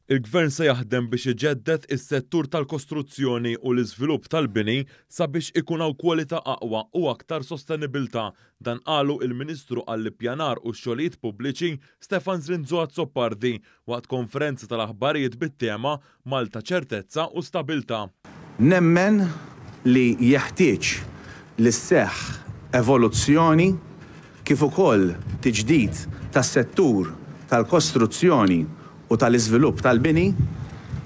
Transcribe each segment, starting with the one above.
Il-Gvern se jaħdem biex iġeddet is-settur tal-kostruzzjoni u l-iżvilupp tal-bini sabiex ikun hawn kwalità aqwa u aktar sostenibilità. Dan qalu il-Ministru għall-Ippjanar u x-Xogħlijiet Pubbliċi Stefan Zrinzo Azzopardi waqt konferenza tal-aħbarijiet bit-tema Malta ċertezza u stabilità. Nemmen li jeħtieġ li sseħħ evoluzzjoni kif ukoll tiġdid tas-settur tal-kostruzzjoni u tal-iżvilupp tal-bini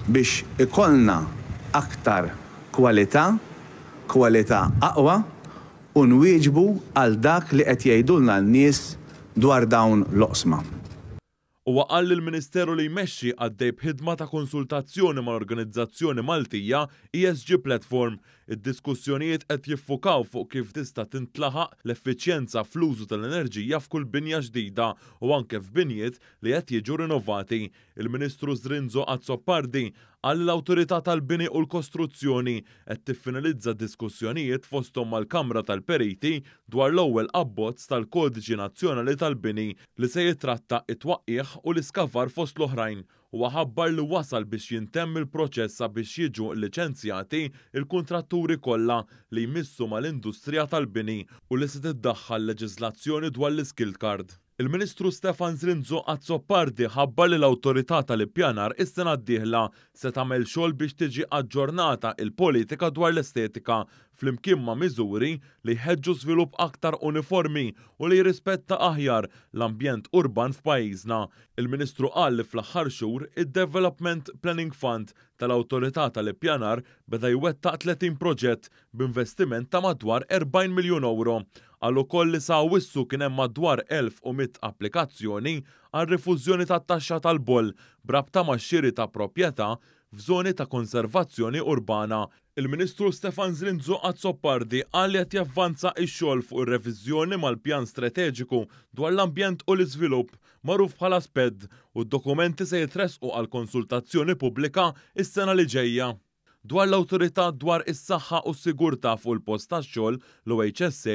biex ikollna aktar kwalità aqwa u nwieġbu għal dak li qed jgħidulna n-nies dwar dawn l-oqsma. Huwa qal il-Ministeru li jmexxi għaddej b'ħidma ta' konsultazzjoni mal-Organizzazzjoni Maltija ESG Platform. Id-diskussjonijiet qed jiffukaw fuq kif tista' tintlaħaq l-effiċjenza fl-użu tal-enerġija f'kull binja ġdida u anke f'binjiet li qed jiġu rinnovati. Il-Ministru Zrinzo Azzopardi qal l-Awtorità tal-Bini u l-Kostruzzjoni qed tiffinalizza diskussjonijiet fosthom mal-Kamra tal-Periti dwar l-ewwel abbozz tal-Kodiċi Nazzjonali tal-Bini li se jitratta it-twaqqieħ u l-iskavar fost l-oħrajn. U ħabbar li wasal biex jintemm il-proċess biex jiġu liċenzjati il-kuntratturi kollha li jmissu mal-industrija tal-bini u li se tiddaħħal leġiżlazzjoni dwar l-skilled card. Il-Ministru Stefan Zrinzo Azzopardi ħabbar li l-Awtorità tal-Ippjanar is-sena d-dieħla se tagħmel xogħol biex tiġi aġġornata il-politika dwar l-estetika flimkien ma' miżuri li jħeġġu żvilupp aktar uniformi u li jirrispetta aħjar l-ambjent urban f'pajjiżna. Il-Ministru qal li fl-aħħar xhur id-Development Planning Fund tal-Awtorità tal-Ippjanar beda jwettaq 30 proġett b'investiment ta' madwar 40 miljun euro. Qal ukoll li sa wissu kien hemm madwar 1100 applikazzjoni għal rifużjoni tat-taxxa tal-boll brabta max-xiri ta' proprjetà f'żoni ta' konservazzjoni urbana. Il-Ministru Stefan Zrinzo Azzopardi qal li qed javvanza x-xogħol fuq ir-reviżjoni mal-pjan strateġiku dwar l-ambjent u l-iżvilupp magħruf bħala SPED u d-dokumenti se jitresqu għal konsultazzjoni pubblika is-sena li ġejja. Dwar l-Awtorità dwar is-saħħa u s-sigurtà fuq il-post tax-xogħol l-OHSA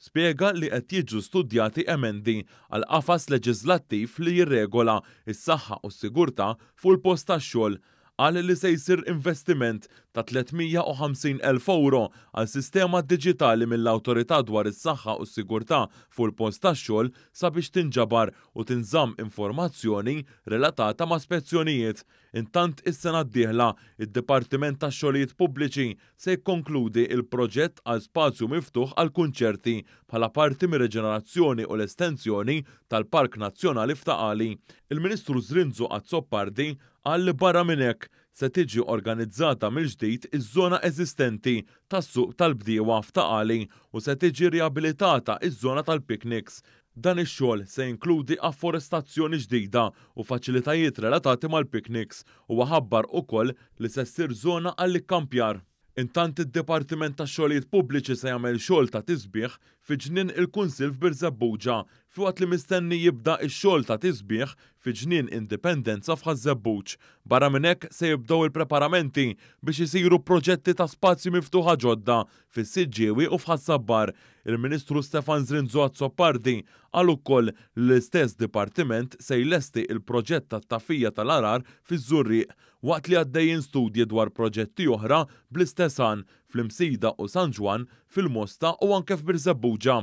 spjega li qed jiġu studjati emendi għal qafas leġislattiv li jirregola is-saħħa u s-sigurtà fuq il-post tax-xogħol. Qal li se jsir investiment ta' 350,000 euro għal sistema diġitali mill-Awtorità dwar is-saħħa u s-sigurtà fuq il-post tax-xogħol sabiex tinġabar u tinżamm informazzjoni relatata ma' spezzjonijiet. Intant is-sena d-dieħla id-Dipartiment tax-Xogħlijiet Pubbliċi se jikkonkludi il-proġett għal spazju miftuħ għal kunċerti bħala parti mir-reġenerazzjoni u l-estensjoni tal-Park Nazzjonali f'Taqali. Il-Ministru Zrinzo Azzopardi qal li barra minn hekk se tiġi organizzata mill-ġdid iż-żona eżistenti tas-suq tal-bdiewa f'Taqali u se tiġi riabilitata iż-żona tal-picnics. Dan ix-xogħol se jinkludi afforestazzjoni ġdida u faċilitajiet relatati mal-picnics u ħabbar ukoll li se ssir żona għall-ikkampjar. Intant id-Dipartiment tax-Xogħlijiet Pubbliċi se jagħmel xogħol ta' tisbieħ fi ġnien il-Kunsill f'Birzebbuġa fiwaqt li mistenni jibda x-xogħol ta' tisbieħ fi ġnien Indipendenza f'Ħażebbuġ. Barra minn hekk se jibdew il-preparamenti biex isiru proġetti ta' spazju miftuħa ġodda fis-Siġġiewi u f'Ħassabbar. Il-Ministru Stefan Zrinzo Azzopardi qal ukoll li l-istess dipartiment se jlesti il-proġett tat-taffija tal-arar fiż-Żurrieq waqt li għaddejjin studji dwar proġetti oħra bl-istess għan fl-Imsida u San Ġwan, fil-Mosta u anke f'Birzebbuġa.